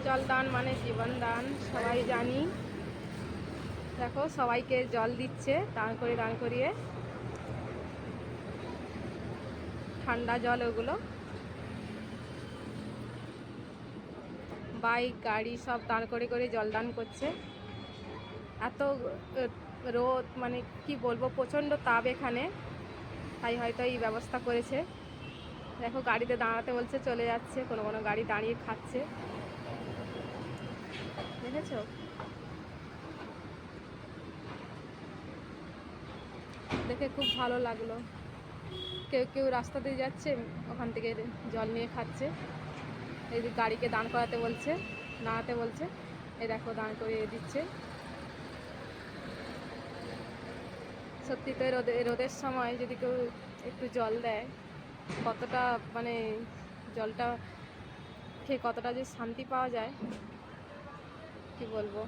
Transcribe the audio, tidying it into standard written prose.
জল দান মানে জীবন দান, সবাই জানি। দেখো সবাইকে জল দিচ্ছে দান করিয়ে, ঠান্ডা জল ওগুলো। বাইক গাড়ি সব দাঁড় করে জল দান করছে। এত রোদ, মানে কি বলবো, প্রচণ্ড তাপ এখানে, তাই হয়তো এই ব্যবস্থা করেছে। দেখো গাড়িতে দাঁড়াতে বলছে, চলে যাচ্ছে, কোনো কোনো গাড়ি দাঁড়িয়ে খাচ্ছে, দেখেছো? দেখে খুব ভালো লাগলো। কেউ কেউ রাস্তা দিয়ে যাচ্ছে, ওখান থেকে জল নিয়ে খাচ্ছে। এই যে গাড়িকে দাঁড় করাতে বলছে, দাঁড়াতে বলছে, এই দেখো দাঁড় করিয়ে দিচ্ছে। সত্যি তো রোদের সময় যদি কেউ একটু জল দেয়, কতটা মানে জলটা খেয়ে কতটা যে শান্তি পাওয়া যায়, কি বলবো।